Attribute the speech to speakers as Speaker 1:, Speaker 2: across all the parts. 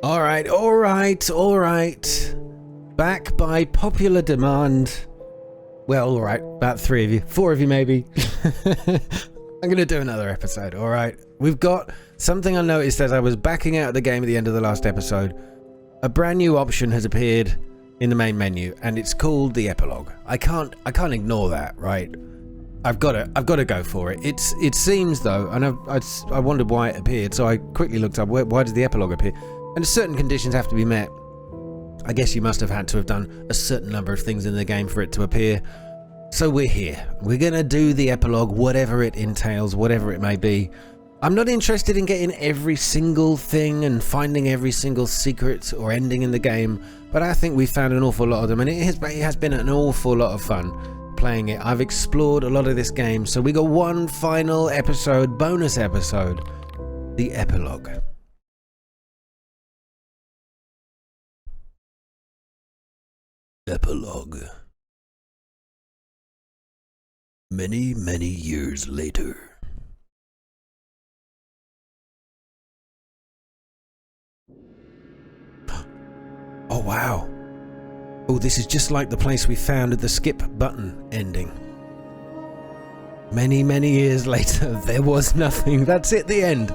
Speaker 1: Alright. Back by popular demand. Well, alright, about 3 of you, 4 of you maybe. I'm gonna do another episode, alright? We've got something I noticed as I was backing out of the game at the end of the last episode. A brand new option has appeared in the main menu, and it's called the Epilogue. I can't ignore that, right? I've got to go for it. It seems though, and I wondered why it appeared, so I quickly looked up why does the Epilogue appear? And certain conditions have to be met. I guess you must have had to have done a certain number of things in the game for it to appear. So we're here. We're gonna do the Epilogue, whatever it entails, whatever it may be. I'm not interested in getting every single thing and finding every single secret or ending in the game, but I think we found an awful lot of them, and it has been an awful lot of fun playing it. I've explored a lot of this game, so we got one final episode, bonus episode, the Epilogue. Epilogue. Many, many years later. Oh wow. Oh, this is just like the place we found at the skip button ending. Many, many years later, there was nothing. That's it, the end.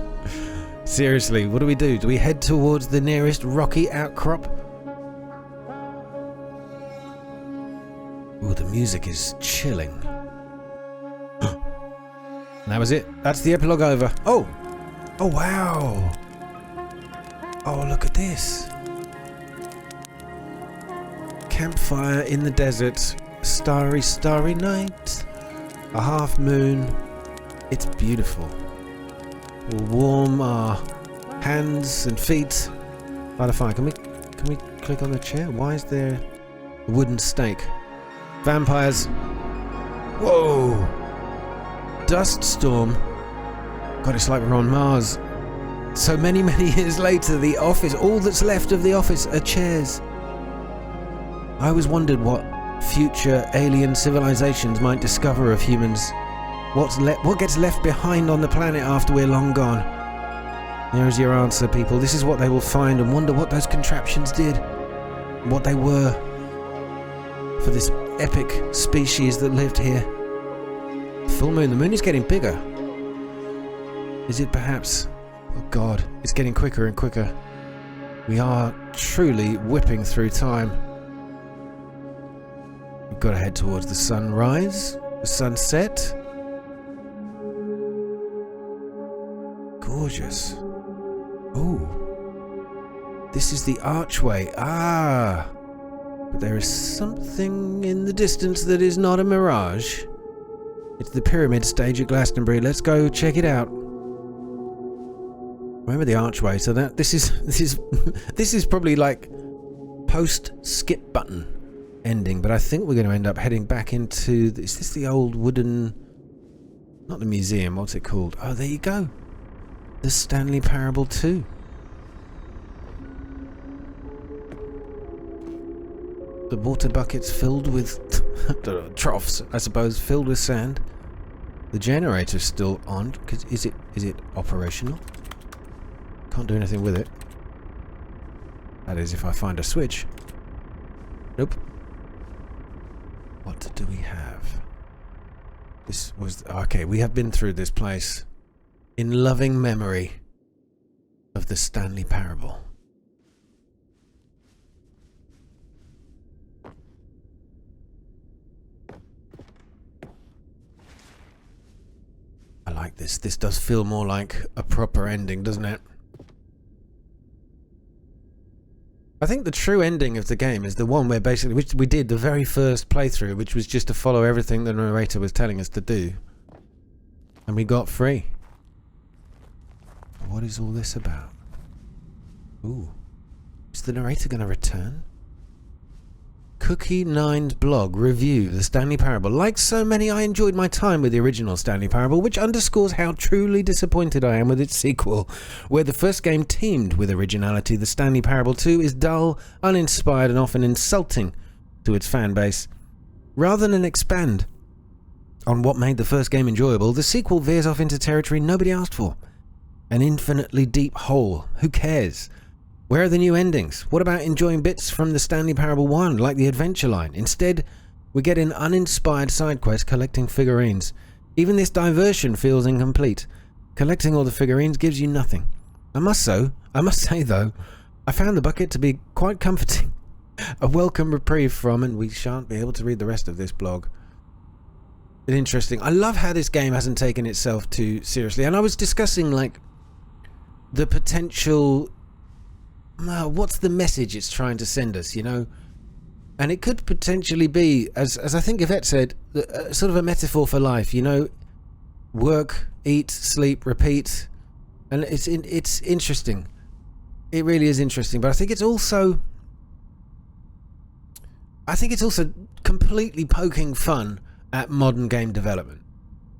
Speaker 1: Seriously, what do? Do we head towards the nearest rocky outcrop? Ooh, the music is chilling. That was it. That's the epilogue over. Oh! Oh, wow! Oh, look at this. Campfire in the desert. Starry, starry night. A half moon. It's beautiful. We'll warm our hands and feet by the fire. Can we click on the chair? Why is there a wooden stake? Vampires. Whoa! Dust storm. God, it's like we're on Mars. So many years later, the office, all that's left of the office are chairs. I always wondered what future alien civilizations might discover of humans. What gets left behind on the planet after we're long gone? There is your answer, people. This is what they will find and wonder what those contraptions did. What they were for this epic species that lived here. Full moon. The moon is getting bigger. Is it perhaps... Oh God, it's getting quicker and quicker. We are truly whipping through time. We've got to head towards the sunrise, the sunset. Gorgeous. Oh, this is the archway. Ah, but there is something in the distance that is not a mirage. It's the pyramid stage at Glastonbury. Let's go check it out. Remember the archway. So that this is probably like post skip button ending. But I think we're going to end up heading back into. Is this the old wooden? Not the museum. What's it called? Oh, there you go. The Stanley Parable 2. The water buckets filled with troughs, I suppose, filled with sand. The generator's still on. Is it operational? Can't do anything with it. That is, if I find a switch. Nope. What do we have? This was okay. We have been through this place in loving memory of the Stanley Parable. I like this. This does feel more like a proper ending, doesn't it? I think the true ending of the game is the one where basically, which we did the very first playthrough, which was just to follow everything the narrator was telling us to do. And we got free. What is all this about? Ooh. Is the narrator going to return? Cookie Nine's blog review, The Stanley Parable. Like so many, I enjoyed my time with the original Stanley Parable, which underscores how truly disappointed I am with its sequel. Where the first game teemed with originality, The Stanley Parable 2 is dull, uninspired, and often insulting to its fan base. Rather than expand on what made the first game enjoyable, the sequel veers off into territory nobody asked for. An infinitely deep hole. Who cares? Where are the new endings? What about enjoying bits from the Stanley Parable 1, like the adventure line? Instead, we get an uninspired side quest collecting figurines. Even this diversion feels incomplete. Collecting all the figurines gives you nothing. I must say though, I found the bucket to be quite comforting. A welcome reprieve from, and we shan't be able to read the rest of this blog. Interesting. I love how this game hasn't taken itself too seriously. And I was discussing, like, the potential... what's the message it's trying to send us, you know? And it could potentially be, as I think Yvette said, sort of a metaphor for life, you know? Work, eat, sleep, repeat. And it's interesting. It really is interesting. But I think it's also completely poking fun at modern game development.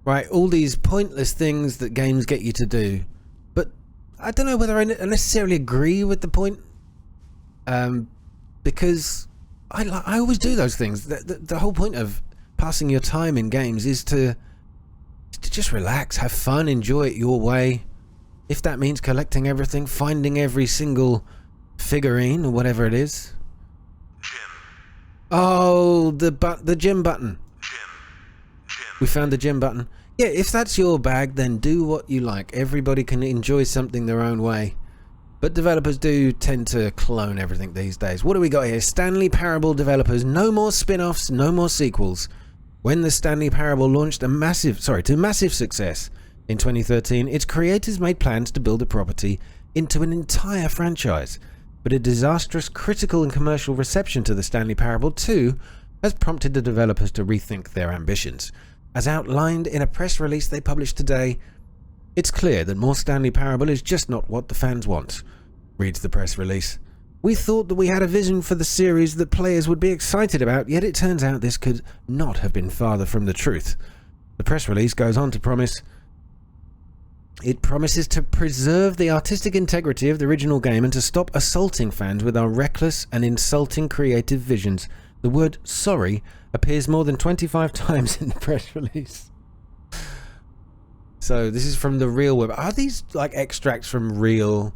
Speaker 1: Right? All these pointless things that games get you to do. But I don't know whether I necessarily agree with the point. Because I always do those things. The whole point of passing your time in games is to just relax, have fun, enjoy it your way. If that means collecting everything, finding every single figurine or whatever it is.
Speaker 2: Gym.
Speaker 1: Oh, the gym button.
Speaker 2: Gym.
Speaker 1: We found the gym button. Yeah, if that's your bag, then do what you like. Everybody can enjoy something their own way. But developers do tend to clone everything these days. What do we got here? Stanley Parable developers. No more spin-offs, no more sequels. When the Stanley Parable launched to massive success in 2013, its creators made plans to build the property into an entire franchise. But a disastrous critical and commercial reception to the Stanley Parable 2 has prompted the developers to rethink their ambitions. As outlined in a press release they published today, it's clear that more Stanley Parable is just not what the fans want, reads the press release. We thought that we had a vision for the series that players would be excited about, yet it turns out this could not have been farther from the truth. The press release goes on to promises to preserve the artistic integrity of the original game and to stop assaulting fans with our reckless and insulting creative visions. The word sorry appears more than 25 times in the press release. So this is from the real web. Are these like extracts from real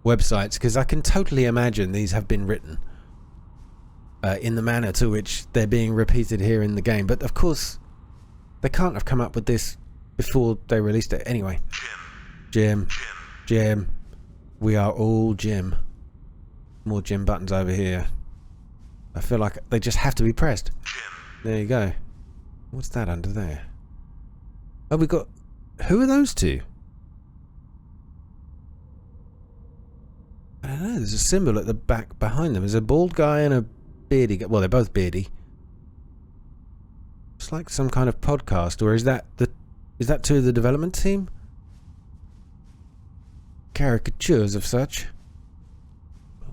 Speaker 1: websites? Because I can totally imagine these have been written in the manner to which they're being repeated here in the game. But of course, they can't have come up with this before they released it. Anyway. Gym. We are all gym. More gym buttons over here. I feel like they just have to be pressed. There you go. What's that under there? Oh, we got... Who are those two? I don't know. There's a symbol at the back behind them. There's a bald guy and a beardy guy. Well, they're both beardy. It's like some kind of podcast, or is that two of the development team? Caricatures of such.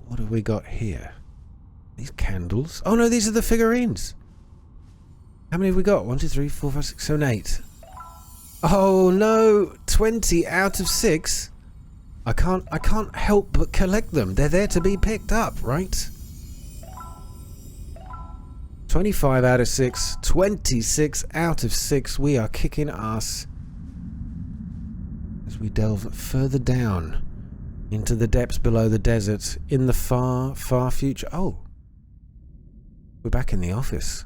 Speaker 1: What have we got here? These candles. Oh no, these are the figurines. How many have we got? 1, 2, 3, 4, 5, 6, 7, 8. Oh no, 20 out of 6. I can't help but collect them. They're there to be picked up, right? 25 out of 6, 26 out of 6. We are kicking ass as we delve further down into the depths below the desert in the far, far future. Oh, we're back in the office.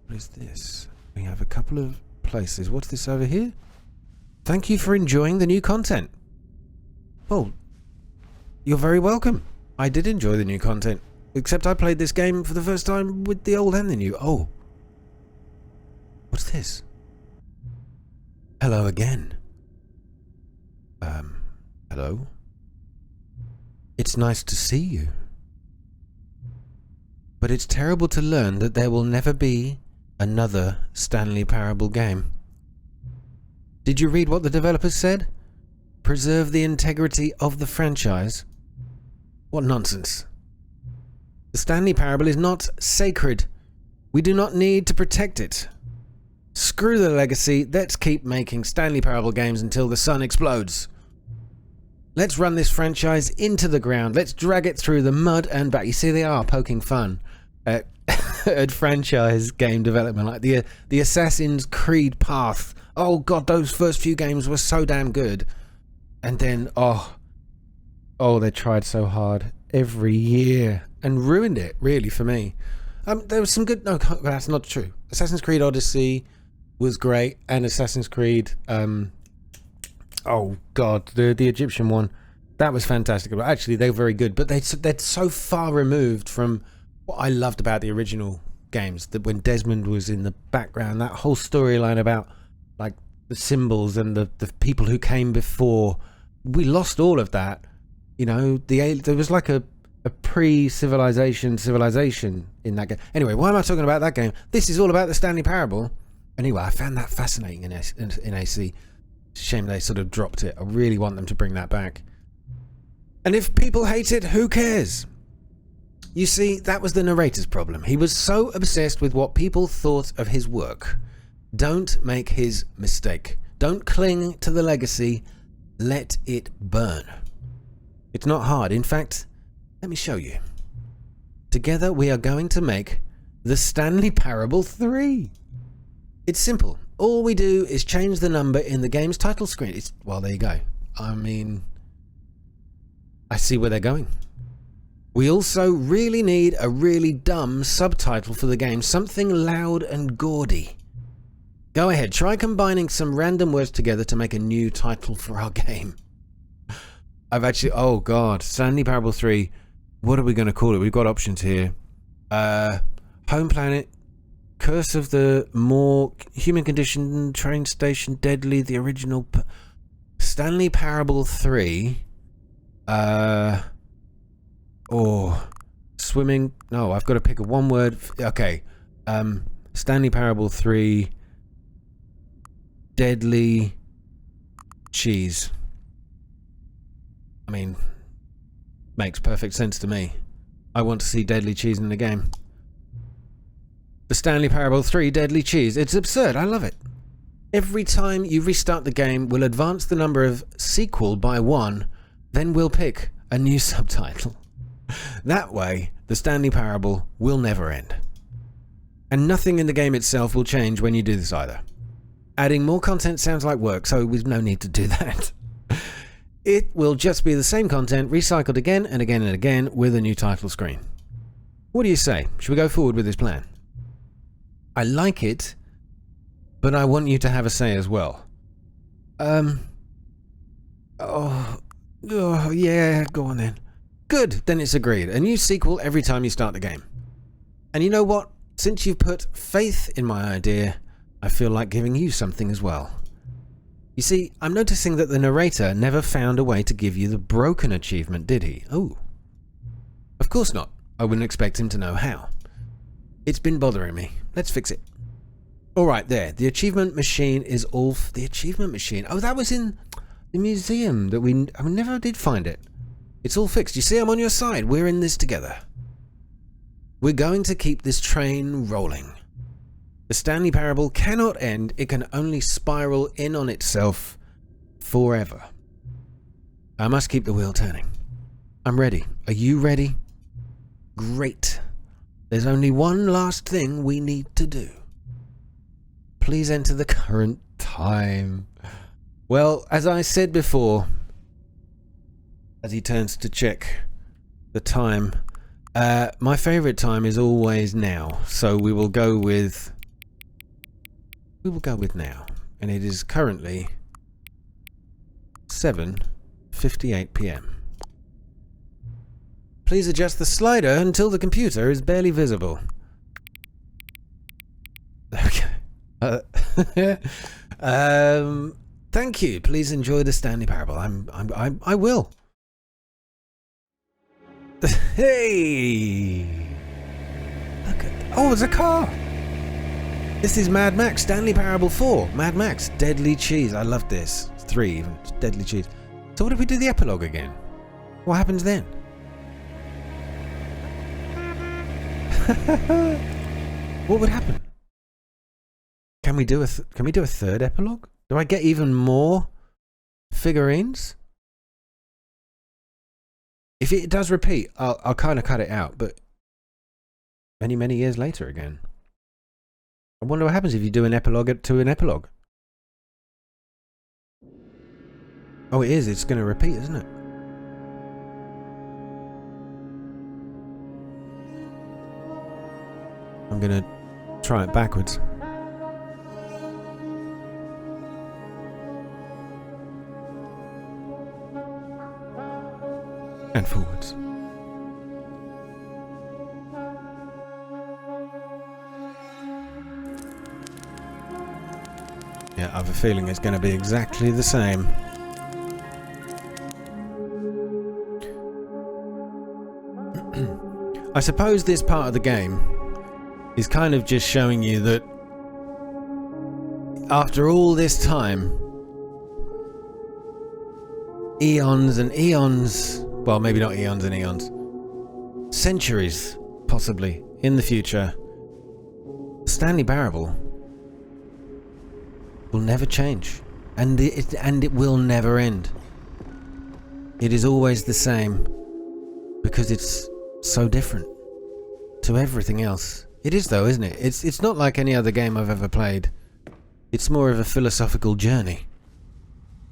Speaker 1: What is this? We have a couple of places. What's this over here? Thank you for enjoying the new content. Well, you're very welcome. I did enjoy the new content, except I played this game for the first time with the old and the new. Oh, what's this? Hello again. Hello? It's nice to see you. But it's terrible to learn that there will never be another Stanley Parable game. Did you read what the developers said? Preserve the integrity of the franchise? What nonsense. The Stanley Parable is not sacred. We do not need to protect it. Screw the legacy. Let's keep making Stanley Parable games until the sun explodes. Let's run this franchise into the ground. Let's drag it through the mud and back. You see, they are poking fun at, at franchise game development, like the Assassin's Creed path. Oh god, those first few games were so damn good. And then, oh, Oh, they tried so hard every year and ruined it, really, for me. There was some good... No, that's not true. Assassin's Creed Odyssey was great, and Assassin's Creed... oh, God, the Egyptian one. That was fantastic. Actually, they were very good, but they're so far removed from what I loved about the original games. That when Desmond was in the background, that whole storyline about like the symbols and the people who came before, we lost all of that. You know, there was like a pre-civilization in that game. Anyway, why am I talking about that game? This is all about the Stanley Parable. Anyway, I found that fascinating in AC. Shame they sort of dropped it. I really want them to bring that back. And if people hate it, who cares? You see, that was the narrator's problem. He was so obsessed with what people thought of his work. Don't make his mistake. Don't cling to the legacy. Let it burn. It's not hard. In fact, let me show you. Together we are going to make the Stanley Parable 3. It's simple. All we do is change the number in the game's title screen. Well, there you go. I mean, I see where they're going. We also really need a really dumb subtitle for the game. Something loud and gaudy. Go ahead, try combining some random words together to make a new title for our game. Oh God, Stanley Parable 3. What are we going to call it? We've got options here. Home Planet, Curse of the Human Condition, Train Station, Deadly, the original... Stanley Parable 3... or swimming... No, I've got to pick a one word... Okay. Stanley Parable 3... Deadly... Cheese. I mean... Makes perfect sense to me. I want to see Deadly Cheese in the game. The Stanley Parable 3 Deadly Cheese. It's absurd. I love it. Every time you restart the game, we'll advance the number of sequel by 1, then we'll pick a new subtitle. That way, the Stanley Parable will never end. And nothing in the game itself will change when you do this either. Adding more content sounds like work, so we've no need to do that. It will just be the same content recycled again and again and again with a new title screen. What do you say? Should we go forward with this plan? I like it, but I want you to have a say as well. Oh, yeah, go on then. Good, then it's agreed. A new sequel every time you start the game. And you know what? Since you've put faith in my idea, I feel like giving you something as well. You see, I'm noticing that the narrator never found a way to give you the broken achievement, did he? Oh. Of course not. I wouldn't expect him to know how. It's been bothering me. Let's fix it. Alright, there. The achievement machine is all... The achievement machine? Oh, that was in the museum that I never did find it. It's all fixed. You see, I'm on your side. We're in this together. We're going to keep this train rolling. The Stanley Parable cannot end. It can only spiral in on itself forever. I must keep the wheel turning. I'm ready. Are you ready? Great. There's only one last thing we need to do. Please enter the current time. Well, as I said before, as he turns to check the time, my favorite time is always now. So we will go with now. And it is currently 7:58 p.m. Please adjust the slider until the computer is barely visible. Okay. Thank you. Please enjoy the Stanley Parable. I will. Hey! Look at... Oh, it's a car! This is Mad Max, Stanley Parable 4. Mad Max, Deadly Cheese. I love this. 3 even. Deadly Cheese. So what if we do the epilogue again? What happens then? What would happen? Can we do a third epilogue? Do I get even more figurines? If it does repeat, I'll kind of cut it out, but many years later again. I wonder what happens if you do an epilogue to an epilogue. Oh, it is. It's going to repeat, isn't it? I'm gonna try it backwards. And forwards. Yeah, I have a feeling it's going to be exactly the same. I suppose this part of the game is kind of just showing you that after all this time, eons and eons, well, maybe not eons and eons, centuries, possibly, in the future, Stanley Parable will never change, and it will never end. It is always the same, because it's so different to everything else. It is though, isn't it? It's not like any other game I've ever played. It's more of a philosophical journey,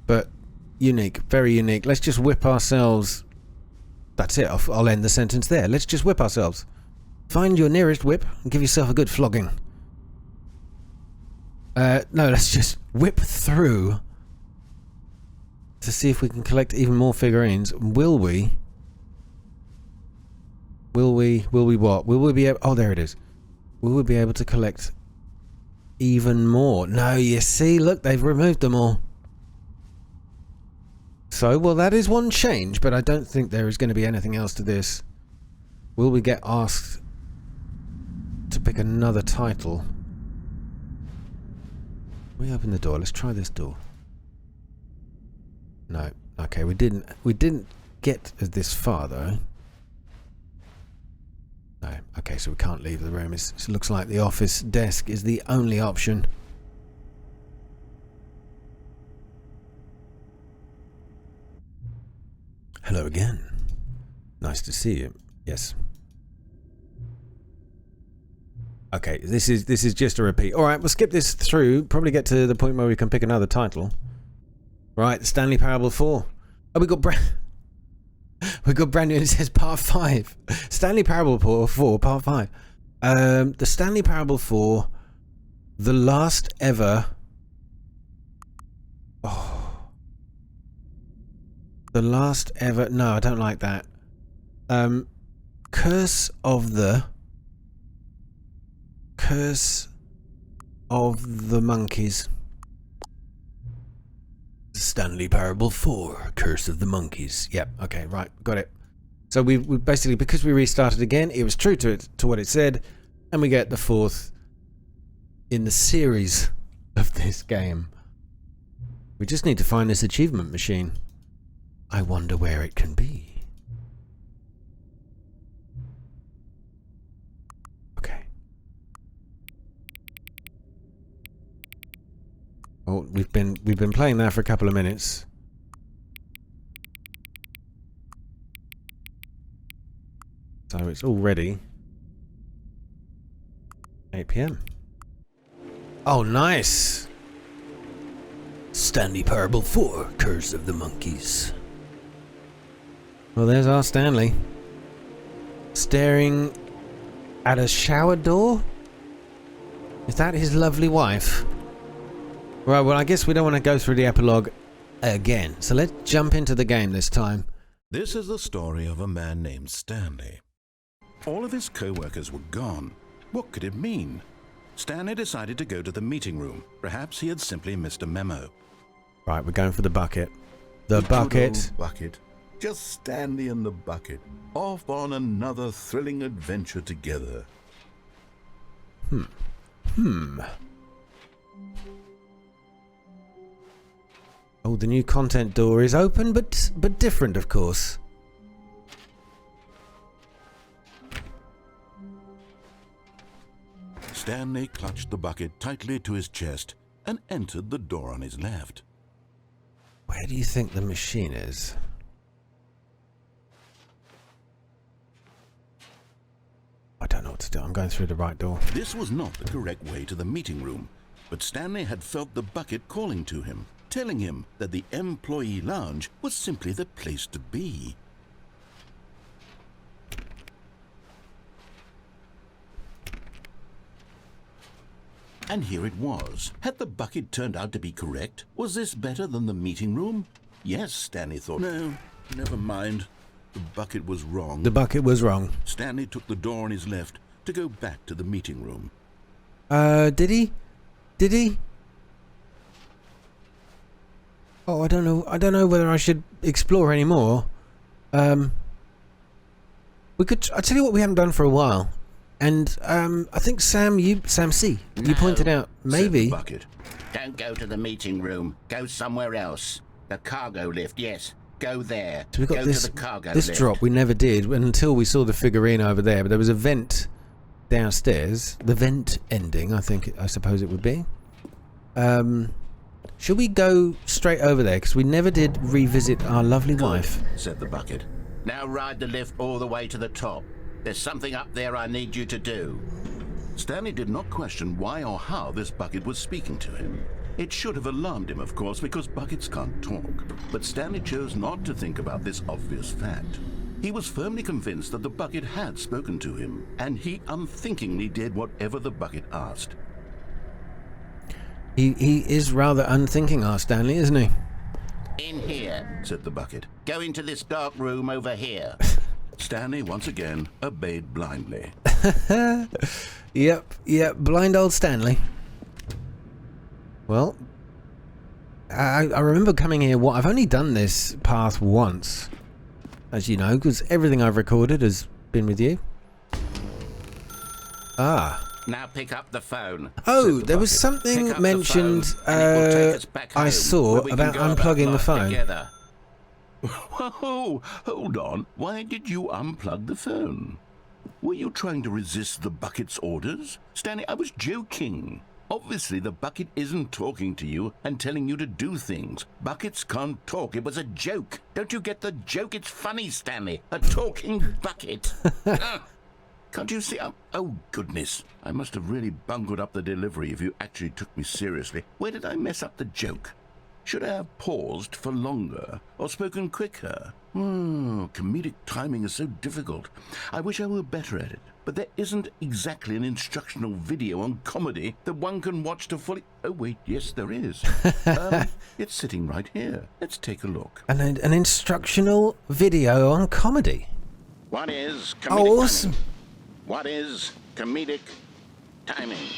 Speaker 1: but unique, very unique. Let's just whip ourselves. That's it. I'll end the sentence there. Let's just whip ourselves. Find your nearest whip and give yourself a good flogging. No, let's just whip through to see if we can collect even more figurines. Will we? Will we what? Will we be able... Oh, there it is. Will we be able to collect even more? No, you see, look, they've removed them all. So, well, that is one change, but I don't think there is going to be anything else to this. Will we get asked to pick another title? We open the door. Let's try this door. No. Okay, we didn't get this far though. No. Okay, so we can't leave the room. It looks like the office desk is the only option. Hello again. Nice to see you. Yes. Okay, this is just a repeat. All right, we'll skip this through. Probably get to the point where we can pick another title. Right, Stanley Parable 4. Oh, we got brand new. It says Part 5. Stanley Parable 4, Part 5. The Stanley Parable 4, the last ever. Oh, the last ever. No, I don't like that. Curse of the Monkeys. Stanley Parable 4, Curse of the Monkeys. Yep, okay, right, got it. So we basically, because we restarted again, it was true to what it said, and we get the fourth in the series of this game. We just need to find this achievement machine. I wonder where it can be. Well, we've been playing that for a couple of minutes. So it's already 8 PM. Oh, nice! Stanley Parable 4, Curse of the Monkeys. Well, there's our Stanley. Staring at a shower door? Is that his lovely wife? Right, well, I guess we don't want to go through the epilogue again. So let's jump into the game this time.
Speaker 3: This is the story of a man named Stanley. All of his co-workers were gone. What could it mean? Stanley decided to go to the meeting room. Perhaps he had simply missed a memo.
Speaker 1: Right, we're going for the bucket. The bucket.
Speaker 3: Good old bucket. Just Stanley and the bucket. Off on another thrilling adventure together.
Speaker 1: Oh, the new content door is open, but different, of course.
Speaker 3: Stanley clutched the bucket tightly to his chest and entered the door on his left.
Speaker 1: Where do you think the machine is? I don't know what to do. I'm going through the right door.
Speaker 3: This was not the correct way to the meeting room, but Stanley had felt the bucket calling to him, telling him that the employee lounge was simply the place to be. And here it was. Had the bucket turned out to be correct? Was this better than the meeting room? Yes, Stanley thought. No, never mind. The bucket was wrong.
Speaker 1: The bucket was wrong.
Speaker 3: Stanley took the door on his left to go back to the meeting room.
Speaker 1: Did he? Did he? Oh, I don't know. I don't know whether I should explore any more. We could. I tell you what, we haven't done for a while, and I think Sam C. You pointed out maybe.
Speaker 3: Said the bucket.
Speaker 4: Don't go to the meeting room. Go somewhere else. The cargo lift. Yes, go there.
Speaker 1: So we got
Speaker 4: go
Speaker 1: this.
Speaker 4: to the cargo
Speaker 1: This
Speaker 4: lift.
Speaker 1: drop we never did until we saw the figurine over there. But there was a vent downstairs. The vent ending, I suppose it would be. Should we go straight over there? Because we never did revisit our lovely wife.
Speaker 4: Said the bucket. Now ride the lift all the way to the top. There's something up there I need you to do.
Speaker 3: Stanley did not question why or how this bucket was speaking to him. It should have alarmed him, of course, because buckets can't talk. But Stanley chose not to think about this obvious fact. He was firmly convinced that the bucket had spoken to him, and he unthinkingly did whatever the bucket asked.
Speaker 1: He is rather unthinking, our Stanley, isn't he?
Speaker 4: In here.
Speaker 3: Said the bucket.
Speaker 4: Go into this dark room over here.
Speaker 3: Stanley once again obeyed blindly.
Speaker 1: Yep, blind old Stanley. Well, I remember coming here. I've only done this path once, as you know, because everything I've recorded has been with you. Ah.
Speaker 4: Now pick up the phone.
Speaker 1: Oh, there was something mentioned I saw about unplugging the phone.
Speaker 4: Together.
Speaker 3: Whoa, hold on. Why did you unplug the phone? Were you trying to resist the bucket's orders? Stanley, I was joking. Obviously, the bucket isn't talking to you and telling you to do things. Buckets can't talk. It was a joke.
Speaker 4: Don't you get the joke? It's funny, Stanley. A talking bucket.
Speaker 3: Can't you see? Oh, goodness. I must have really bungled up the delivery if you actually took me seriously. Where did I mess up the joke? Should I have paused for longer or spoken quicker? Comedic timing is so difficult. I wish I were better at it. But there isn't exactly an instructional video on comedy that one can watch to fully... Oh, wait, yes, there is. It's sitting right here. Let's take a look.
Speaker 1: An instructional video on comedy.
Speaker 4: What is comedic
Speaker 1: Oh, awesome.
Speaker 4: timing? What is comedic timing?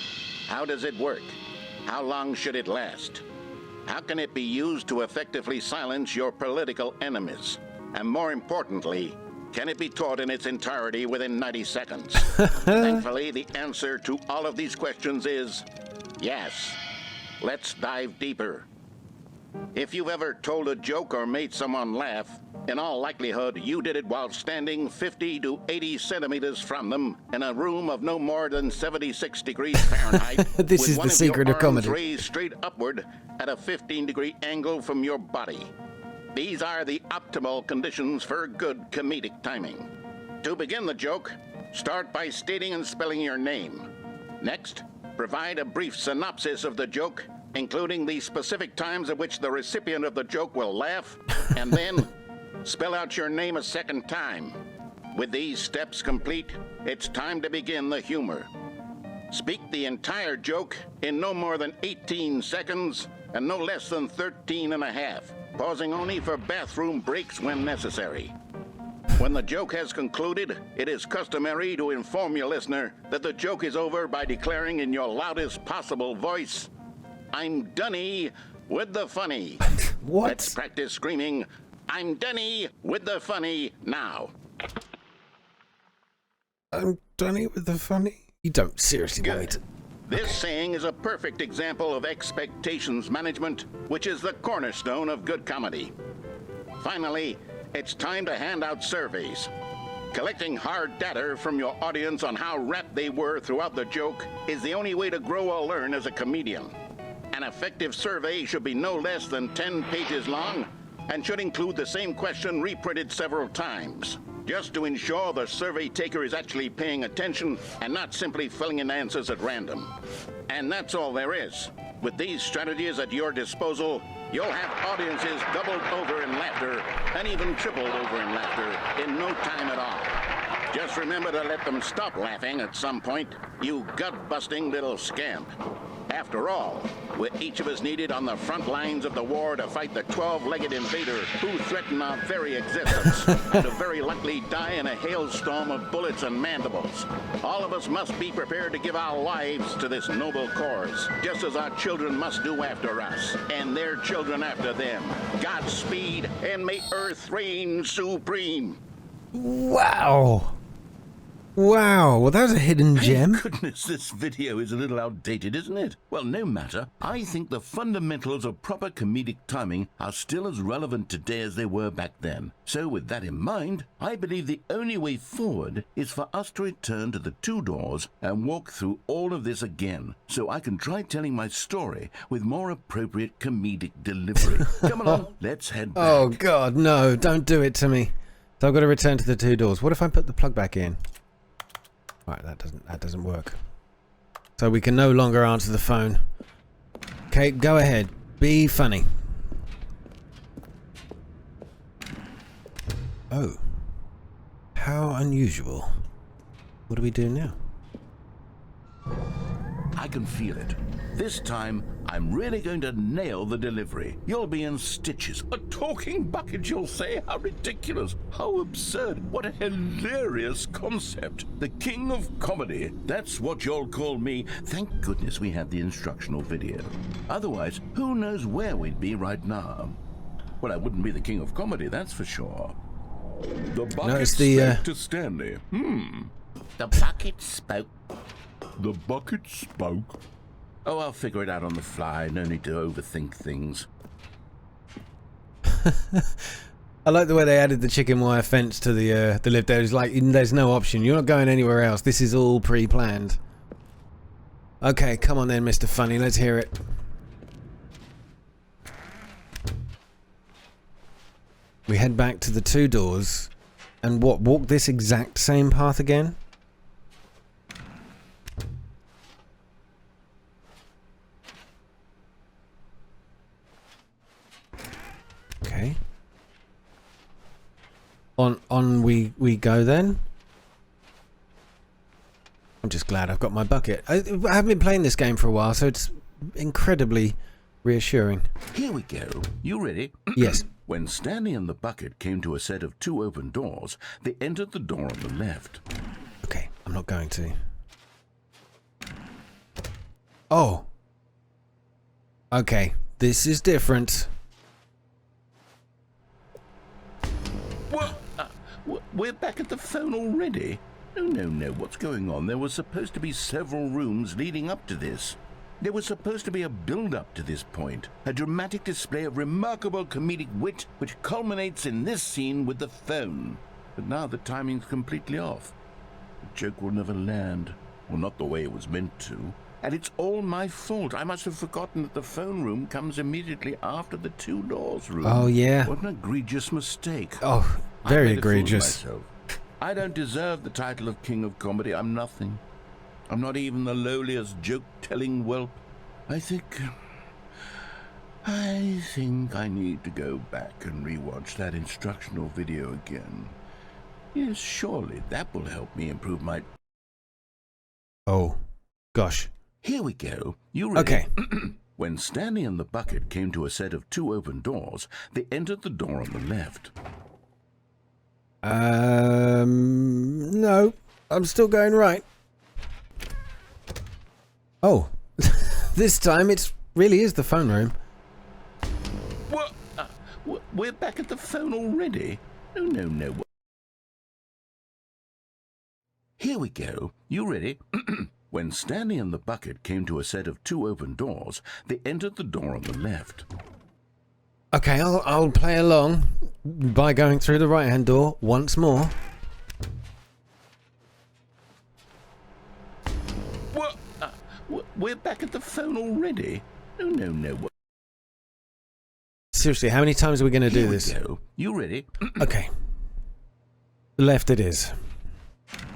Speaker 4: How does it work? How long should it last? How can it be used to effectively silence your political enemies? And more importantly, can it be taught in its entirety within 90 seconds? Thankfully, the answer to all of these questions is yes. Let's dive deeper. If you've ever told a joke or made someone laugh, in all likelihood, you did it while standing 50 to 80 centimeters from them in a room of no more than 76 degrees Fahrenheit.
Speaker 1: This
Speaker 4: with
Speaker 1: is
Speaker 4: one
Speaker 1: the secret
Speaker 4: your
Speaker 1: of comedy.
Speaker 4: arms raised straight upward at a 15-degree angle from your body. These are the optimal conditions for good comedic timing. To begin the joke, start by stating and spelling your name. Next, provide a brief synopsis of the joke, including the specific times at which the recipient of the joke will laugh, and then spell out your name a second time. With these steps complete, it's time to begin the humor. Speak the entire joke in no more than 18 seconds and no less than 13 and a half, pausing only for bathroom breaks when necessary. When the joke has concluded, it is customary to inform your listener that the joke is over by declaring in your loudest possible voice, "I'm Dunny with the funny."
Speaker 1: What?
Speaker 4: Let's practice screaming, "I'm Dunny with the funny" now.
Speaker 1: I'm done it with the funny. You don't seriously want me to...
Speaker 4: This saying is a perfect example of expectations management, which is the cornerstone of good comedy. Finally, it's time to hand out surveys. Collecting hard data from your audience on how rapt they were throughout the joke is the only way to grow or learn as a comedian. An effective survey should be no less than 10 pages long and should include the same question reprinted several times, just to ensure the survey taker is actually paying attention and not simply filling in answers at random. And that's all there is. With these strategies at your disposal, you'll have audiences doubled over in laughter and even tripled over in laughter in no time at all. Just remember to let them stop laughing at some point, you gut-busting little scamp. After all, with each of us needed on the front lines of the war to fight the 12-legged invader who threaten our very existence and to very likely die in a hailstorm of bullets and mandibles, all of us must be prepared to give our lives to this noble cause, just as our children must do after us, and their children after them. Godspeed, and may Earth reign supreme.
Speaker 1: Wow. Wow, well that was a hidden gem.
Speaker 3: Thank goodness this video is a little outdated, isn't it? Well, no matter. I think the fundamentals of proper comedic timing are still as relevant today as they were back then. So with that in mind, I believe the only way forward is for us to return to the two doors and walk through all of this again, so I can try telling my story with more appropriate comedic delivery. Come along, let's head back.
Speaker 1: Oh god, no, don't do it to me. So I've got to return to the two doors. What if I put the plug back in? Right, that doesn't work. So we can no longer answer the phone. Okay, go ahead. Be funny. Oh. How unusual. What do we do now?
Speaker 3: I can feel it. This time, I'm really going to nail the delivery. You'll be in stitches. A talking bucket, you'll say? How ridiculous. How absurd. What a hilarious concept. The king of comedy. That's what you'll call me. Thank goodness we had the instructional video. Otherwise, who knows where we'd be right now. Well, I wouldn't be the king of comedy, that's for sure. The bucket spoke to Stanley.
Speaker 4: The bucket spoke.
Speaker 3: The bucket spoke. Oh, I'll figure it out on the fly. No need to overthink things.
Speaker 1: I like the way they added the chicken wire fence to the lift there. It's like, there's no option. You're not going anywhere else. This is all pre-planned. Okay, come on then, Mr. Funny. Let's hear it. We head back to the two doors. And what, walk this exact same path again? Okay. On we go then. I'm just glad I've got my bucket. I haven't been playing this game for a while, so it's incredibly reassuring.
Speaker 3: Here we go. You ready?
Speaker 1: Yes.
Speaker 3: When Stanley and the bucket came to a set of two open doors, they entered the door on the left.
Speaker 1: Okay, I'm not going to. Oh. Okay, this is different.
Speaker 3: What? We're back at the phone already? No. What's going on? There were supposed to be several rooms leading up to this. There was supposed to be a build-up to this point, a dramatic display of remarkable comedic wit which culminates in this scene with the phone. But now the timing's completely off. The joke will never land. Well, not the way it was meant to. And it's all my fault. I must have forgotten that the phone room comes immediately after the two doors room.
Speaker 1: Oh, yeah.
Speaker 3: What an egregious mistake.
Speaker 1: Oh, very egregious.
Speaker 3: I don't deserve the title of King of Comedy. I'm nothing. I'm not even the lowliest joke-telling whelp. I think I need to go back and rewatch that instructional video again. Yes, surely that will help me improve my...
Speaker 1: Oh, gosh.
Speaker 3: Here we go. You ready?
Speaker 1: Okay.
Speaker 3: When Stanley and the bucket came to a set of two open doors, they entered the door on the left.
Speaker 1: No. I'm still going right. Oh. This time it really is the phone room.
Speaker 3: What? We're back at the phone already? No. Here we go. You ready? When Stanley and the bucket came to a set of two open doors, they entered the door on the left.
Speaker 1: Okay, I'll play along by going through the right-hand door once more.
Speaker 3: What? We're back at the phone already? No.
Speaker 1: Seriously, how many times are we going to do this?
Speaker 3: Here we go. You ready?
Speaker 1: Okay. Left it is.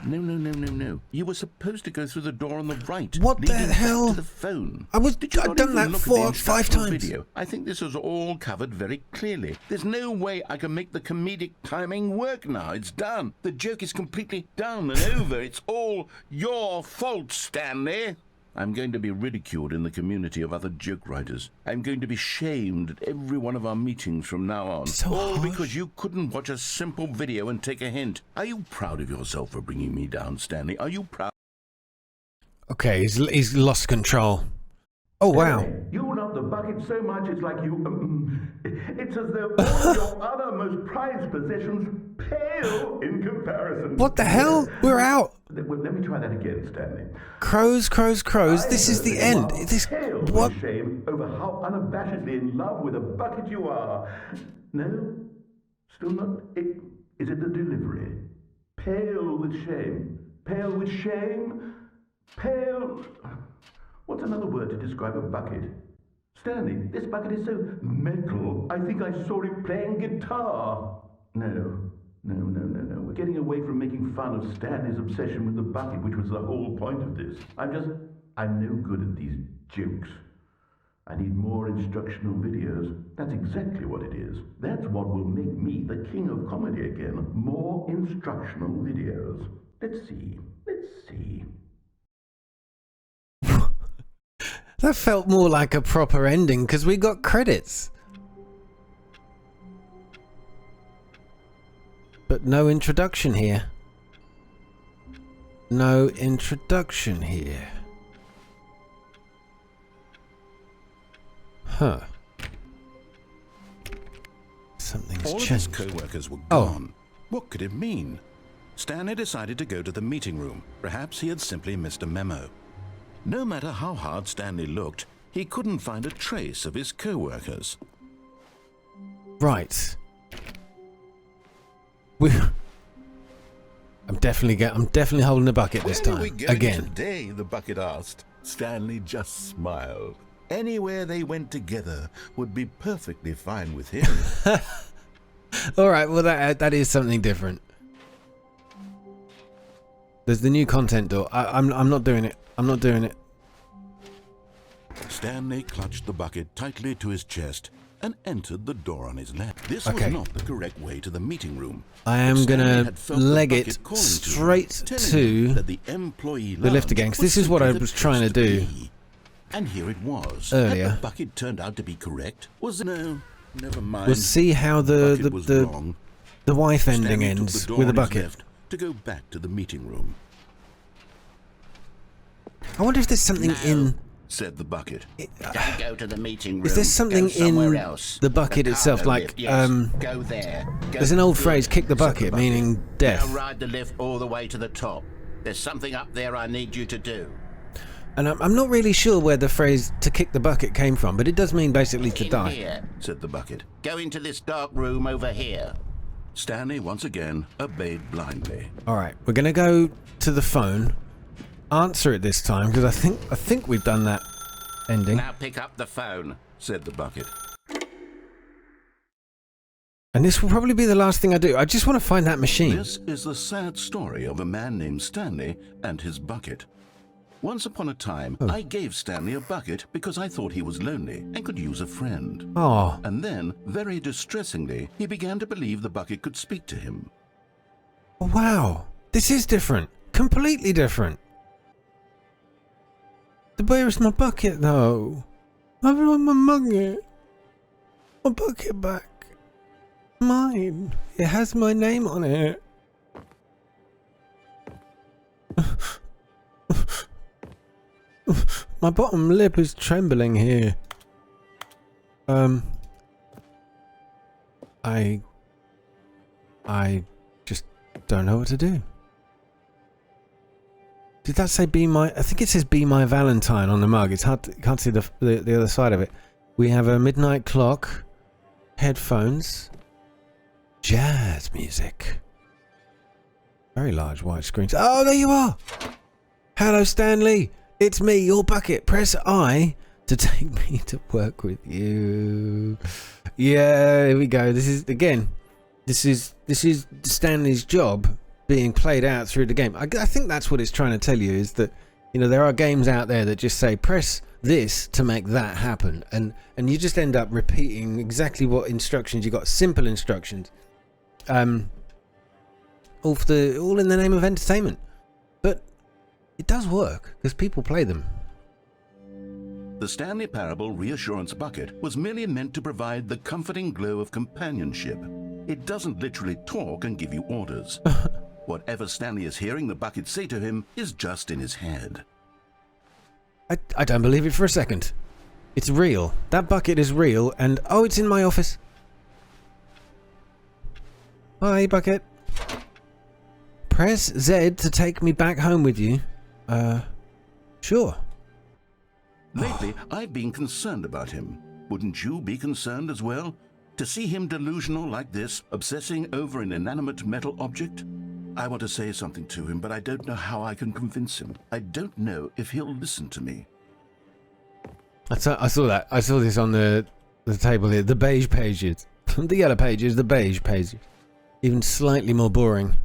Speaker 3: No. You were supposed to go through the door on the right.
Speaker 1: What the
Speaker 3: leading
Speaker 1: hell?
Speaker 3: back to the phone.
Speaker 1: I've done that
Speaker 3: look
Speaker 1: 5 times.
Speaker 3: Video? I think this was all covered very clearly. There's no way I can make the comedic timing work now. It's done. The joke is completely done and over. It's all your fault, Stanley. I'm going to be ridiculed in the community of other joke writers. I'm going to be shamed at every one of our meetings from now on. All because you couldn't watch a simple video and take a hint. Are you proud of yourself for bringing me down, Stanley? Are you proud?
Speaker 1: Okay, he's lost control. Oh, wow.
Speaker 5: You love the bucket so much it's like you... it's as though all your other most prized possessions pale in comparison.
Speaker 1: What the hell? We're out.
Speaker 5: Well, let me try that again, Stanley.
Speaker 1: Crows. This is the end. This... What?
Speaker 5: Shame over how unabashedly in love with a bucket you are. No? Still not... Is it the delivery? Pale with shame. Pale with shame. Pale... What's another word to describe a bucket? Stanley, this bucket is so metal. I think I saw it playing guitar. No. We're getting away from making fun of Stanley's obsession with the bucket, which was the whole point of this. I'm no good at these jokes. I need more instructional videos. That's exactly what it is. That's what will make me the king of comedy again. More instructional videos. Let's see.
Speaker 1: That felt more like a proper ending because we got credits. But no introduction here. No introduction here. Huh. Something's
Speaker 3: All
Speaker 1: changed.
Speaker 3: of his co-workers were gone. What could it mean? Stanley decided to go to the meeting room. Perhaps he had simply missed a memo. No matter how hard Stanley looked, he couldn't find a trace of his co-workers.
Speaker 1: Right. I'm definitely holding the bucket this time.
Speaker 3: Where are we going
Speaker 1: again.
Speaker 3: today? The bucket asked. Stanley just smiled. Anywhere they went together would be perfectly fine with him.
Speaker 1: All right. Well, that is something different. There's the new content door. I'm not doing it. I'm not doing it.
Speaker 3: Stanley clutched the bucket tightly to his chest and entered the door on his left. This was
Speaker 1: Okay.
Speaker 3: not the correct way to the meeting room.
Speaker 1: I am
Speaker 3: But Stanley
Speaker 1: gonna
Speaker 3: had felt the
Speaker 1: leg
Speaker 3: bucket
Speaker 1: it
Speaker 3: calling to him,
Speaker 1: straight
Speaker 3: telling
Speaker 1: to
Speaker 3: him that the employee
Speaker 1: the lifter
Speaker 3: lounge
Speaker 1: gangs.
Speaker 3: was
Speaker 1: This is what
Speaker 3: simply
Speaker 1: I
Speaker 3: the
Speaker 1: was trying
Speaker 3: place
Speaker 1: to do
Speaker 3: be. And here it was.
Speaker 1: earlier.
Speaker 3: Had the bucket turned out to be correct? Was it? No, never mind.
Speaker 1: We'll see how
Speaker 3: The bucket was wrong.
Speaker 1: the wife ending
Speaker 3: Stanley took
Speaker 1: ends
Speaker 3: the door
Speaker 1: with a
Speaker 3: on his
Speaker 1: bucket.
Speaker 3: left to go back to the meeting room.
Speaker 1: I wonder if there's something in.
Speaker 3: Said the bucket.
Speaker 4: Don't go to the meeting room.
Speaker 1: Is there something
Speaker 4: Go somewhere
Speaker 1: in
Speaker 4: else.
Speaker 1: the bucket
Speaker 4: The
Speaker 1: itself,
Speaker 4: cargo
Speaker 1: like
Speaker 4: lift, yes. Go there. Go
Speaker 1: There's an old
Speaker 4: good,
Speaker 1: phrase, "Kick the
Speaker 4: said
Speaker 1: bucket," meaning
Speaker 4: Now
Speaker 1: death.
Speaker 4: ride the lift all the way to the top. There's something up there I need you to do.
Speaker 1: And I'm not really sure where the phrase "to kick the bucket" came from, but it does mean basically to
Speaker 4: In
Speaker 1: die.
Speaker 4: here.
Speaker 3: Said the bucket.
Speaker 4: Go into this dark room over here.
Speaker 3: Stanley once again obeyed blindly.
Speaker 1: All right, we're gonna go to the phone, answer it this time because I think we've done that ending.
Speaker 4: Now pick up the phone.
Speaker 3: Said the bucket.
Speaker 1: And this will probably be the last thing I do. I just want to find that machine.
Speaker 3: This is the sad story of a man named Stanley and his bucket. Once upon a time, I gave Stanley a bucket because I thought he was lonely and could use a friend.
Speaker 1: Oh,
Speaker 3: And then, very distressingly, he began to believe the bucket could speak to him.
Speaker 1: wow. This is different. Completely different. Where is my bucket, though? I want my bucket. My bucket back. Mine. It has my name on it. My bottom lip is trembling here. I just don't know what to do. Did that say "Be My"? I think it says "Be My Valentine" on the mug. It's hard. Can't see the other side of it. We have a midnight clock, headphones, jazz music, very large white screens. Oh, there you are. Hello, Stanley. It's me, your bucket. Press I to take me to work with you. Yeah, here we go. This is Stanley's job being played out through the game. I think that's what it's trying to tell you, is that, you know, there are games out there that just say press this to make that happen, and you just end up repeating exactly what instructions you got. Simple instructions, all in the name of entertainment. But it does work because people play them.
Speaker 3: The Stanley Parable Reassurance Bucket was merely meant to provide the comforting glow of companionship. It doesn't literally talk and give you orders. Whatever Stanley is hearing the bucket say to him is just in his head.
Speaker 1: I don't believe it for a second. It's real. That bucket is real, and oh, it's in my office. Hi, bucket. Press Z to take me back home with you. Sure.
Speaker 3: Lately, I've been concerned about him. Wouldn't you be concerned as well? To see him delusional like this, obsessing over an inanimate metal object? I want to say something to him, but I don't know how I can convince him. I don't know if he'll listen to me.
Speaker 1: I saw that. I saw this on the table here. The beige pages. The yellow pages, the beige pages. Even slightly more boring.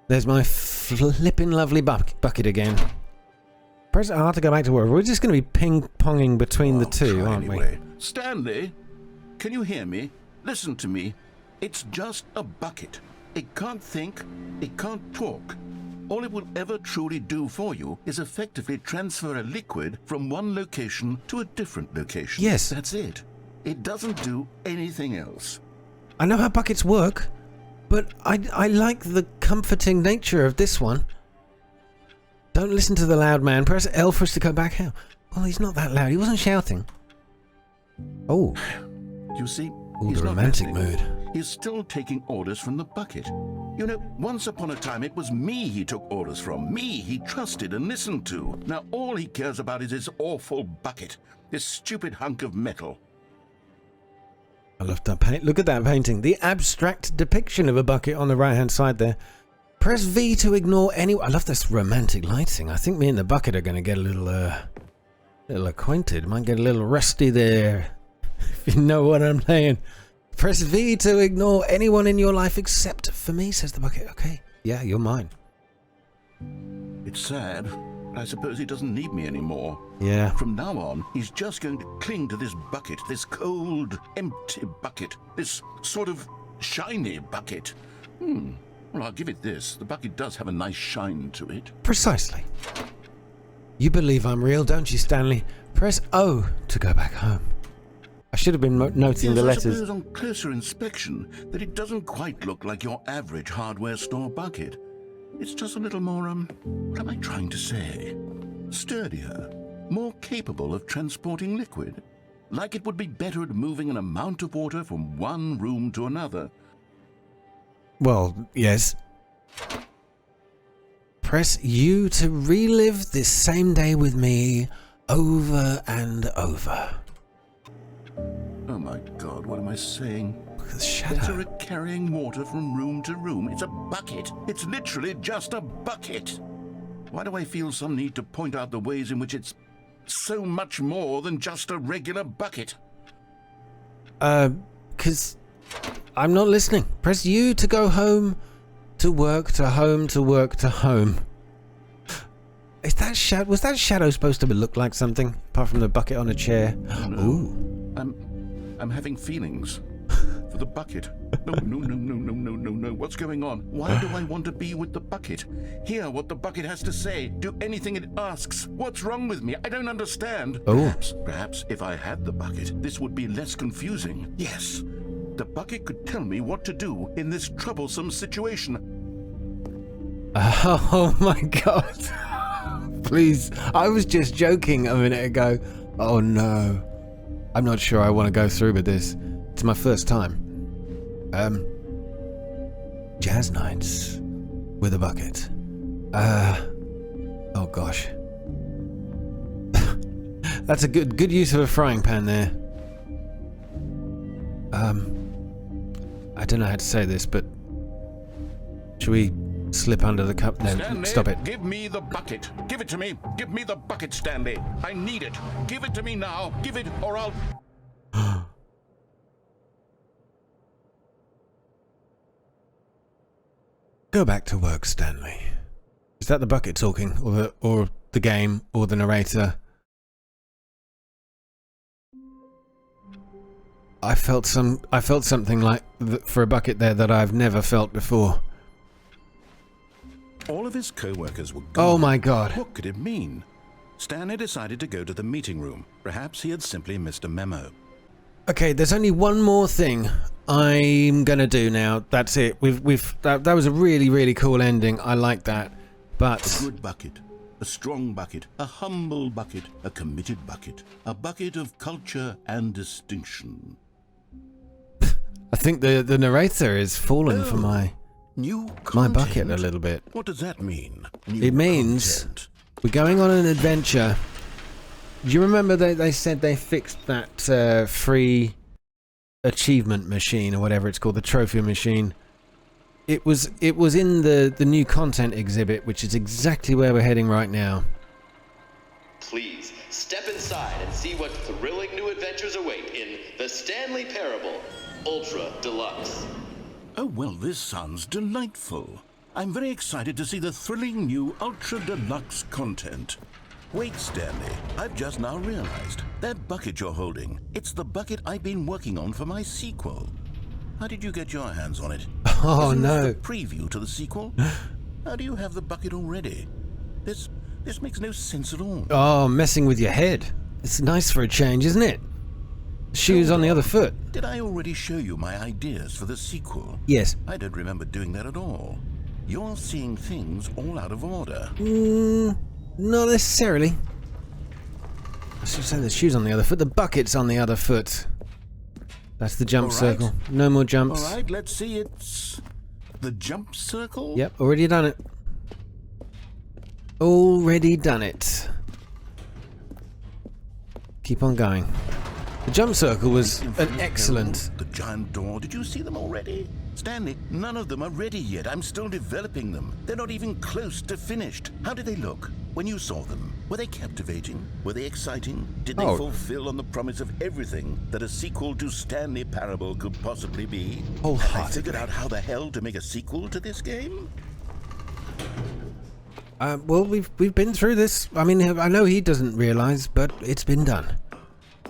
Speaker 1: There's my flippin' lovely bucket again. Press R to go back to work. We're just going to be ping-ponging between the two, aren't
Speaker 3: we? Stanley, can you hear me? Listen to me. It's just a bucket. It can't think. It can't talk. All it will ever truly do for you is effectively transfer a liquid from one location to a different location.
Speaker 1: Yes.
Speaker 3: That's it. It doesn't do anything else.
Speaker 1: I know how buckets work, but I like the comforting nature of this one. Don't listen to the loud man. Press L for us to go back out. Well, he's not that loud. He wasn't shouting. Oh.
Speaker 3: You see,
Speaker 1: ooh,
Speaker 3: he's
Speaker 1: the
Speaker 3: not
Speaker 1: romantic
Speaker 3: listening.
Speaker 1: mood.
Speaker 3: He's still taking orders from the bucket. You know, once upon a time it was me he took orders from. Me he trusted and listened to. Now all he cares about is his awful bucket. This stupid hunk of metal.
Speaker 1: I love that paint. Look at that painting. The abstract depiction of a bucket on the right-hand side there. Press V to ignore any... I love this romantic lighting. I think me and the bucket are going to get a little acquainted. Might get a little rusty there. If you know what I'm saying. Press V to ignore anyone in your life except for me, says the bucket. Okay. Yeah, you're mine.
Speaker 3: It's sad. I suppose he doesn't need me anymore.
Speaker 1: Yeah.
Speaker 3: From now on, he's just going to cling to this bucket, this cold, empty bucket, this sort of shiny bucket. Well, I'll give it this. The bucket does have a nice shine to it.
Speaker 1: Precisely. You believe I'm real, don't you, Stanley? Press O to go back home. I should have been noting the letters.
Speaker 3: I suppose on closer inspection that it doesn't quite look like your average hardware store bucket. It's just a little more, what am I trying to say? Sturdier, more capable of transporting liquid. Like it would be better at moving an amount of water from one room to another.
Speaker 1: Well, yes. Press U to relive this same day with me over and over.
Speaker 3: Oh my God, what am I saying?
Speaker 1: Look at the shadow.
Speaker 3: Better at carrying water from room to room. It's a bucket. It's literally just a bucket. Why do I feel some need to point out the ways in which it's so much more than just a regular bucket?
Speaker 1: 'Cause I'm not listening. Press U to go home, to work, to home, to work, to home. Is that shadow? Was that shadow supposed to look like something apart from the bucket on a chair?
Speaker 3: No.
Speaker 1: Ooh.
Speaker 3: I'm having feelings for the bucket. No. What's going on? Why do I want to be with the bucket? Hear what the bucket has to say. Do anything it asks. What's wrong with me? I don't understand.
Speaker 1: Oh.
Speaker 3: Perhaps if I had the bucket, this would be less confusing. Yes. The bucket could tell me what to do in this troublesome situation.
Speaker 1: Oh my God. Please. I was just joking a minute ago. Oh no. I'm not sure I want to go through with this. It's my first time. Jazz nights with a bucket. Oh gosh. That's a good use of a frying pan there. I don't know how to say this, but should we slip under the cup? No,
Speaker 3: Stanley,
Speaker 1: stop it.
Speaker 3: Give me the bucket. Give it to me. Give me the bucket, Stanley. I need it. Give it to me now. Give it, or I'll...
Speaker 1: Go back to work, Stanley. Is that the bucket talking, or the game, or the narrator? I felt something like for a bucket there that I've never felt before.
Speaker 3: All of his co-workers were gone.
Speaker 1: Oh my God.
Speaker 3: What could it mean? Stanley decided to go to the meeting room. Perhaps he had simply missed a memo.
Speaker 1: Okay, there's only one more thing I'm gonna do now. That's it. That was a really, really cool ending. I like that. But
Speaker 3: A good bucket, a strong bucket, a humble bucket, a committed bucket, a bucket of culture and distinction.
Speaker 1: I think the narrator is falling for my bucket a little bit.
Speaker 3: What does that mean?
Speaker 1: It means we're going on an adventure. Do you remember they said they fixed that free achievement machine or whatever it's called, the trophy machine? It was in the new content exhibit, which is exactly where we're heading right now.
Speaker 6: Please step inside and see what thrilling new adventures await in the Stanley Parable Ultra Deluxe.
Speaker 3: Oh, well, this sounds delightful. I'm very excited to see the thrilling new Ultra Deluxe content. Wait, Stanley, I've just now realized. That bucket you're holding, it's the bucket I've been working on for my sequel. How did you get your hands on it?
Speaker 1: Oh,
Speaker 3: Isn't
Speaker 1: no.
Speaker 3: this the preview to the sequel? How do you have the bucket already? This makes no sense at all.
Speaker 1: Oh, messing with your head. It's nice for a change, isn't it? Shoes on the other foot.
Speaker 3: Did I already show you my ideas for the sequel?
Speaker 1: Yes.
Speaker 3: I don't remember doing that at all. You're seeing things all out of order.
Speaker 1: Not necessarily. I should say the shoes on the other foot. The bucket's on the other foot. That's the jump
Speaker 3: All right.
Speaker 1: circle. No more jumps.
Speaker 3: All right, let's see. It's the jump circle?
Speaker 1: Yep, already done it. Already done it. Keep on going. The jump circle was an excellent...
Speaker 3: The giant door. Did you see them already? Stanley, none of them are ready yet. I'm still developing them. They're not even close to finished. How did they look when you saw them? Were they captivating? Were they exciting? Did they fulfill on the promise of everything that a sequel to Stanley Parable could possibly be? Have I figured out how the hell to make a sequel to this game?
Speaker 1: Well, we've been through this. I mean, I know he doesn't realize, but it's been done.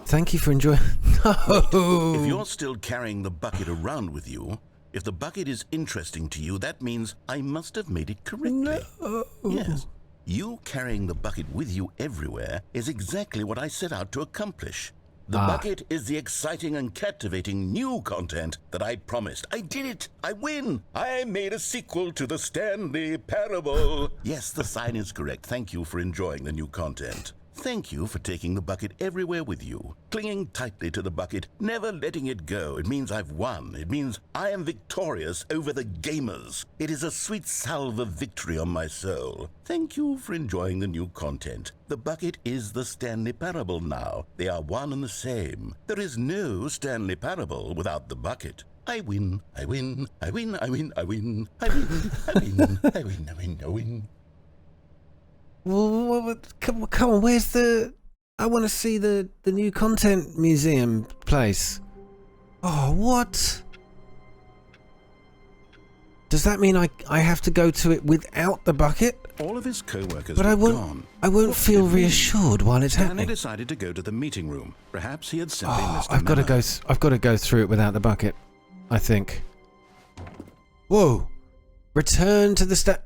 Speaker 1: Thank you for enjoying... No!
Speaker 3: If you're still carrying the bucket around with you, if the bucket is interesting to you, that means I must have made it correctly.
Speaker 1: No.
Speaker 3: Yes. You carrying the bucket with you everywhere is exactly what I set out to accomplish. The bucket is the exciting and captivating new content that I promised. I did it! I win! I made a sequel to the Stanley Parable! Yes, the sign is correct. Thank you for enjoying the new content. Thank you for taking the bucket everywhere with you, clinging tightly to the bucket, never letting it go. It means I've won. It means I am victorious over the gamers. It is a sweet salve of victory on my soul. Thank you for enjoying the new content. The bucket is the Stanley Parable now. They are one and the same. There is no Stanley Parable without the bucket. I win, I win, I win, I win, I win, I win, I win, I win, I win, I win.
Speaker 1: Well, come on, where's the... I want to see the new content museum place. Oh, what? Does that mean I have to go to it without the bucket?
Speaker 3: All of his co-workers
Speaker 1: But
Speaker 3: were
Speaker 1: I won't.
Speaker 3: gone.
Speaker 1: I won't feel reassured while it's
Speaker 3: Stanley
Speaker 1: happening.
Speaker 3: decided to go to the meeting room. Perhaps he had simply missed a
Speaker 1: I've got to
Speaker 3: memo.
Speaker 1: go. I've got to go through it without the bucket. I think. Whoa! Return to the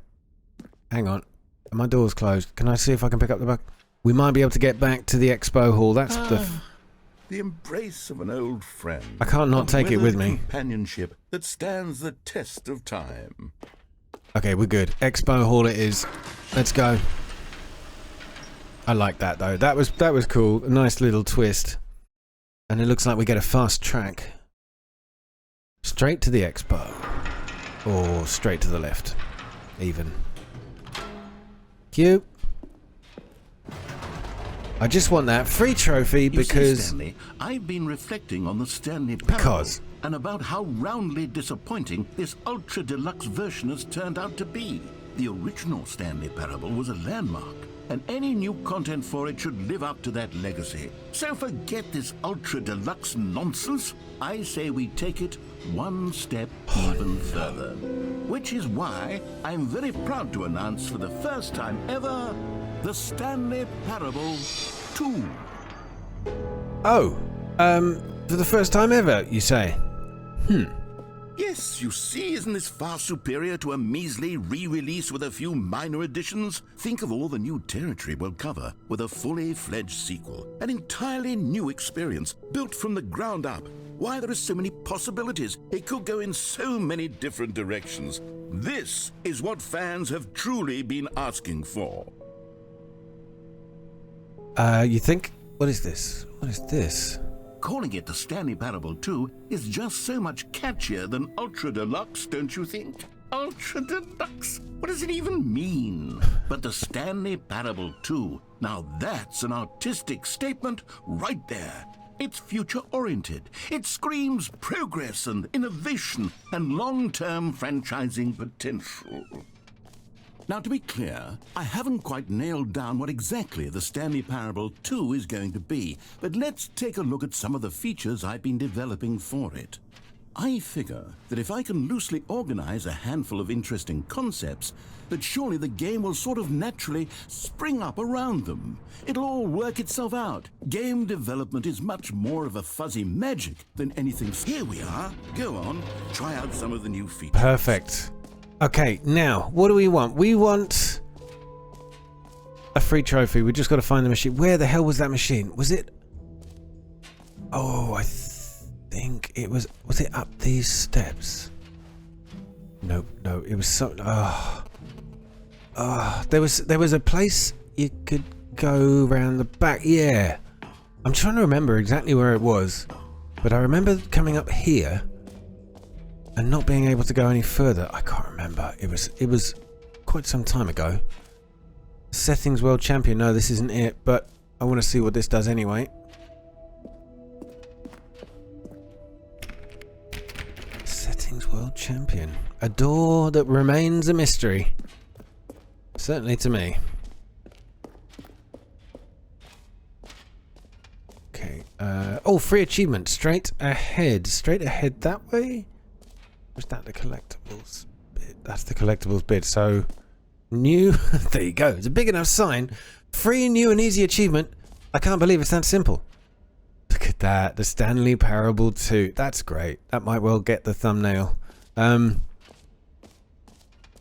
Speaker 1: Hang on. My door's closed. Can I see if I can pick up the bucket? We might be able to get back to the expo hall. That's
Speaker 3: The embrace of an old friend.
Speaker 1: I can't not take it with me.
Speaker 3: Companionship that stands the test of time.
Speaker 1: Okay, we're good. Expo hall it is. Let's go. I like that though. That was cool. A nice little twist. And it looks like we get a fast track. Straight to the expo. Or straight to the left. Even. Cute. I just want that free trophy
Speaker 3: You
Speaker 1: because...
Speaker 3: see, Stanley, I've been reflecting on the Stanley Parable and about how roundly disappointing this ultra deluxe version has turned out to be. The original Stanley Parable was a landmark, and any new content for it should live up to that legacy. So forget this ultra deluxe nonsense. I say we take it one step even further. Which is why I'm very proud to announce for the first time ever, the Stanley Parable 2.
Speaker 1: Oh, for the first time ever, you say?
Speaker 3: Yes, you see, isn't this far superior to a measly re-release with a few minor additions? Think of all the new territory we'll cover with a fully fledged sequel. An entirely new experience, built from the ground up. Why, there are so many possibilities. It could go in so many different directions. This is what fans have truly been asking for.
Speaker 1: You think? What is this? What is this?
Speaker 3: Calling it the Stanley Parable 2 is just so much catchier than Ultra Deluxe, don't you think? Ultra Deluxe? What does it even mean? But the Stanley Parable 2, now that's an artistic statement right there. It's future-oriented. It screams progress and innovation and long-term franchising potential. Now, to be clear, I haven't quite nailed down what exactly the Stanley Parable 2 is going to be, but let's take a look at some of the features I've been developing for it. I figure that if I can loosely organize a handful of interesting concepts, that surely the game will sort of naturally spring up around them. It'll all work itself out. Game development is much more of a fuzzy magic than anything. Here we are. Go on, try out some of the new features.
Speaker 1: Perfect. Okay, now, what do we want? We want a free trophy. We just got to find the machine. Where the hell was that machine? Was it... Oh, I think it was... Was it up these steps? Nope, no, it was so... there was a place you could go around the back. Yeah. I'm trying to remember exactly where it was. But I remember coming up here and not being able to go any further. I can't remember. It was quite some time ago. Settings World Champion. No, this isn't it, but I want to see what this does anyway. Settings World Champion. A door that remains a mystery. Certainly to me. Okay. Oh, free achievement. Straight ahead. Straight ahead that way? Was that the collectibles bit? That's the collectibles bit. So, new. There you go. It's a big enough sign. Free, new, and easy achievement. I can't believe it's that simple. Look at that. The Stanley Parable 2. That's great. That might well get the thumbnail.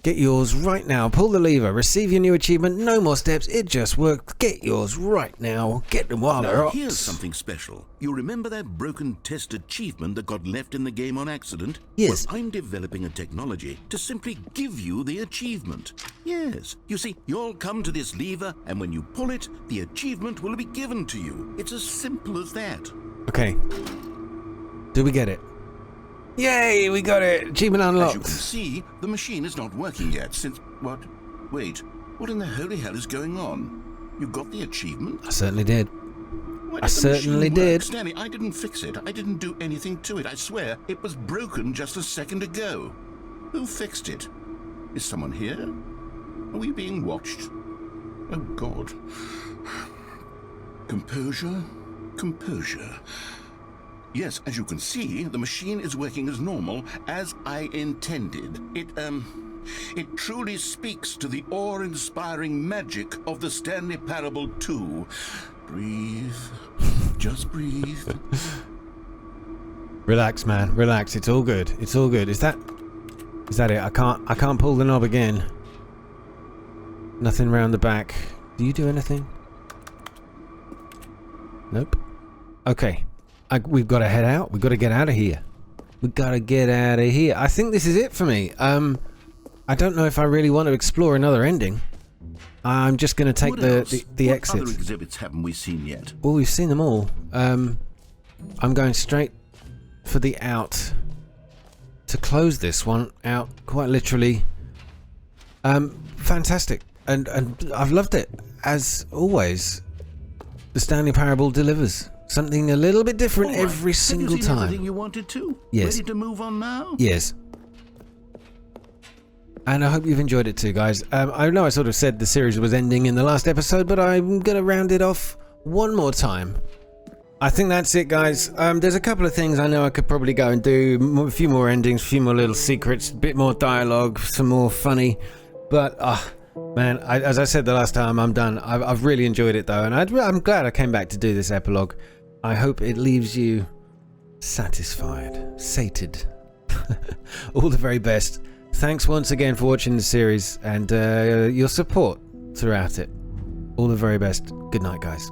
Speaker 1: Get yours right now. Pull the lever. Receive your new achievement. No more steps. It just worked. Get yours right now. Get them while they're hot.
Speaker 3: Here's something special. You remember that broken test achievement that got left in the game on accident?
Speaker 1: Yes.
Speaker 3: Well, I'm developing a technology to simply give you the achievement. Yes. You see, you'll come to this lever, and when you pull it, the achievement will be given to you. It's as simple as that.
Speaker 1: Okay. Do we get it? Yay, we got it! Achievement unlocked.
Speaker 3: As you can see, the machine is not working yet since... What? Wait, what in the holy hell is going on? You got the achievement?
Speaker 1: I certainly did.
Speaker 3: Why
Speaker 1: I certainly did.
Speaker 3: Stanley, I didn't fix it. I didn't do anything to it. I swear, it was broken just a second ago. Who fixed it? Is someone here? Are we being watched? Oh, God. Composure. Composure. Yes, as you can see, the machine is working as normal, as I intended. It truly speaks to the awe-inspiring magic of the Stanley Parable 2. Breathe. Just breathe.
Speaker 1: Relax, man. Relax. It's all good. It's all good. Is that it? I can't pull the knob again. Nothing round the back. Do you do anything? Nope. Okay. We've got to head out. We've got to get out of here. We've got to get out of here. I think this is it for me. I don't know if I really want to explore another ending. I'm just going to take the exit.
Speaker 3: What other exhibits haven't we seen yet?
Speaker 1: Well, we've seen them all. I'm going straight for the out to close this one out, quite literally. Fantastic. And I've loved it. As always, the Stanley Parable delivers. Something a little bit different every single
Speaker 3: Have you seen
Speaker 1: time.
Speaker 3: everything you wanted to?
Speaker 1: Yes.
Speaker 3: Ready to move on now?
Speaker 1: Yes. And I hope you've enjoyed it too, guys. I know I sort of said the series was ending in the last episode, but I'm going to round it off one more time. I think that's it, guys. There's a couple of things I know I could probably go and do. A few more endings, a few more little secrets, a bit more dialogue, some more funny. But, man, as I said the last time, I'm done. I've really enjoyed it, though. And I'm glad I came back to do this epilogue. I hope it leaves you satisfied, sated, All the very best. Thanks once again for watching the series and your support throughout it. All the very best. Good night, guys.